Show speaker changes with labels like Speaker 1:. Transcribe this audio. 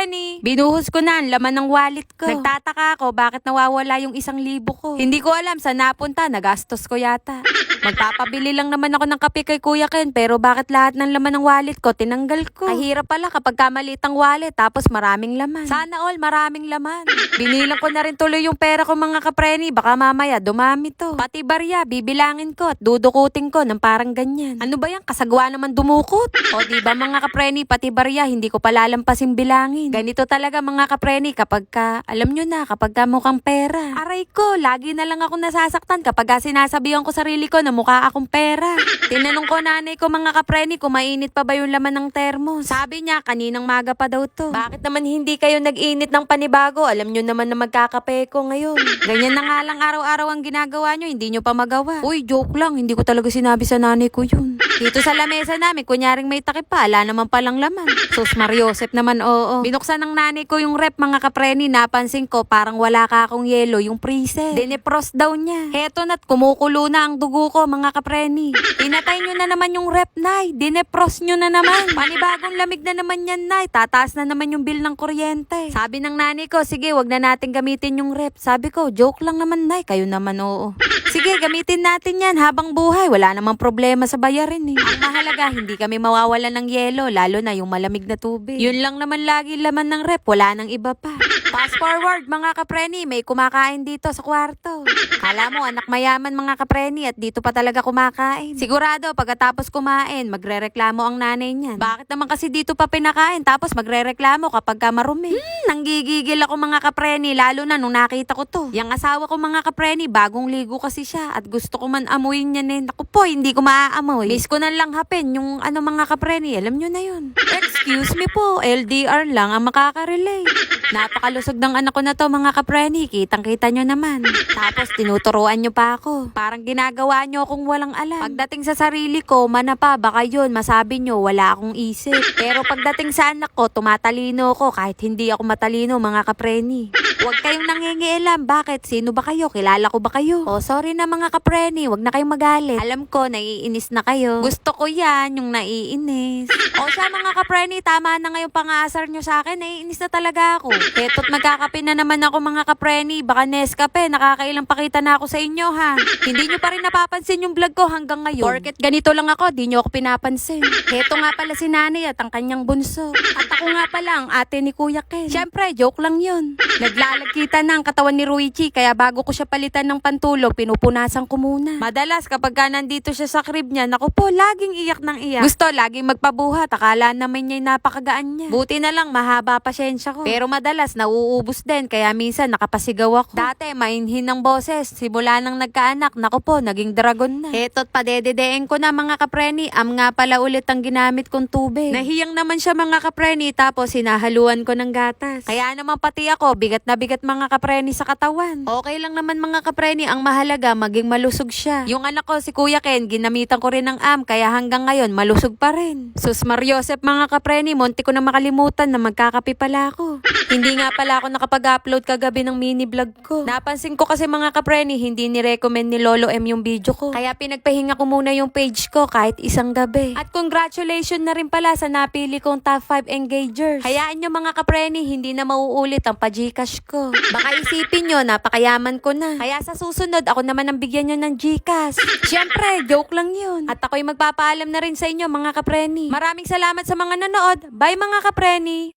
Speaker 1: kapreni. Binuhos ko na ang laman ng wallet ko. Nagtataka ako bakit nawawala yung 1,000 ko. Hindi ko alam saan napunta, nagastos ko yata. Magpapabili lang naman ako ng kape kay Kuya Ken, pero bakit lahat ng laman ng wallet ko tinanggal ko? Kahirap pala kapag maliit ang wallet tapos maraming laman. Sana all maraming laman. Binilang ko na rin tuloy yung pera ko mga kapreni, baka mamaya dumami to. Pati barya, bibilangin ko at dudukutin ko ng parang ganyan. Ano ba yan? Kasagwa naman dumukot. O diba mga kapreni, pati barya, hindi ko palalampasin bilangin. Ganito talaga mga kapreni kapag alam nyo na, kapag mukhang pera. Aray ko, lagi na lang ako nasasaktan kapag sinasabihan ko sarili ko na mukha akong pera. Tinanong ko nanay ko mga kapreni kung mainit pa ba yung laman ng termos. Sabi niya, kaninang maga pa daw to. Bakit naman hindi kayo nag-init ng panibago? Alam nyo naman na magkakape ko ngayon. Ganyan na nga lang araw-araw ang ginagawa nyo, hindi nyo pa magawa. Uy, joke lang, hindi ko talaga sinabi sa nanay ko yun. Dito sa lamesa namin, kunyaring may takip pa, ala naman palang laman. Sus Mariosep naman, oo. Binuksan ng nanay ko yung rep mga kapreni, napansin ko parang wala ka akong yelo, yung freezer. Dinepros daw niya. Heto na't kumukulo na ang dugo ko mga kapreni. Pinatay nyo na naman yung rep, nay. Dinepros nyo na naman. Panibagong lamig na naman yan, nay. Tataas na naman yung bill ng kuryente. Sabi ng nanay ko, sige, wag na natin gamitin yung rep. Sabi ko, joke lang naman, nay. Kayo naman, oo. Sige, gamitin natin yan habang buhay. Wala namang problema sa bayarin eh. Ang mahalaga, hindi kami mawawalan ng yelo, lalo na yung malamig na tubig. Yun lang naman lagi laman ng rep, wala nang iba pa. Fast forward mga kapreni, may kumakain dito sa kwarto. Kala mo anak mayaman mga kapreni at dito pa talaga kumakain. Sigurado pagkatapos kumain, magrereklamo ang nanay niyan. Bakit naman kasi dito pa pinakain tapos magrereklamo kapag marumi? Nanggigigil ako mga kapreni, lalo na nung nakita ko to. Yang asawa ko mga kapreni, bagong ligo kasi siya at gusto ko man amuin niya eh. Naku po, hindi ko maaamoy. Miss ko na lang hapin yung mga kapreni, alam nyo na yun. Excuse me po, LDR lang ang makaka-relate. Napakalusog ng anak ko na to mga kapreni, kitang-kita nyo naman. Tapos tinuturuan nyo pa ako. Parang ginagawa nyo akong walang alam. Pagdating sa sarili ko, manapa, baka yun, masabi nyo wala akong isip. Pero pagdating sa anak ko, tumatalino ko kahit hindi ako matalino mga kapreni. Huwag kayong nangingialam, bakit? Sino ba kayo? Kilala ko ba kayo? Oh, sorry na mga kapreni, huwag na kayong magalit. Alam ko, naiinis na kayo. Gusto ko yan, yung naiinis. O siya mga kapreni, tama na ngayong pang-aasar nyo sa akin, naiinis na talaga ako. Keto't magkakape na naman ako mga kapreni, baka Nescafe, nakakailang pakita na ako sa inyo ha. Hindi nyo pa rin napapansin yung vlog ko hanggang ngayon. Porket ganito lang ako, di nyo ako pinapansin. Heto nga pala si nanay at ang kanyang bunso. At ako nga pala ang ate ni Kuya Ken. Siyempre, joke lang yun. Naglalagkita na ang katawan ni Ruichi, kaya bago ko siya palitan ng pantulog, pinupunasan ko muna. Madalas kapag nandito siya sa crib niya, naku po, laging iyak ng iyak. Gusto, laging magpabuhat, akala naman niya napakagaan niya. Buti na lang, mahaba pasyensya ko. Pero madalas, nauubos din, kaya minsan nakapasigaw ako. Dati, mainhin ng boses, simula nang nagkaanak, naku po, naging dragon na. Eto't padededeen ko na mga kapreni, nga pala ulit ang ginamit kong tubig. Nahiyang naman siya mga kapreni, tapos hinahaluan ko ng gatas. Kaya naman pati ako, bigat na bigat mga kapreni sa katawan. Okay lang naman mga kapreni, ang mahalaga maging malusog siya. Yung anak ko si Kuya Ken, ginamitan ko rin ng kaya hanggang ngayon malusog pa rin. Sus Mariosep mga kapreni, munti ko na makalimutan na magkakape pala ako. Hindi nga pala ako nakapag-upload kagabi ng mini vlog ko. Napansin ko kasi mga kapreni, hindi ni-recommend ni Lolo M yung video ko. Kaya pinagpahinga ko muna yung page ko kahit isang gabi. At congratulations na rin pala sa napili kong top 5 engagers. Hayaan nyo mga kapreni, hindi na mauulit ang pa-Gcash ko. Baka isipin nyo, napakayaman ko na. Kaya sa susunod, ako naman ang bigyan nyo ng Gcash. Siyempre, joke lang yun. At ako'y magpapaalam na rin sa inyo mga kapreni. Maraming salamat sa mga nanood. Bye mga kapreni!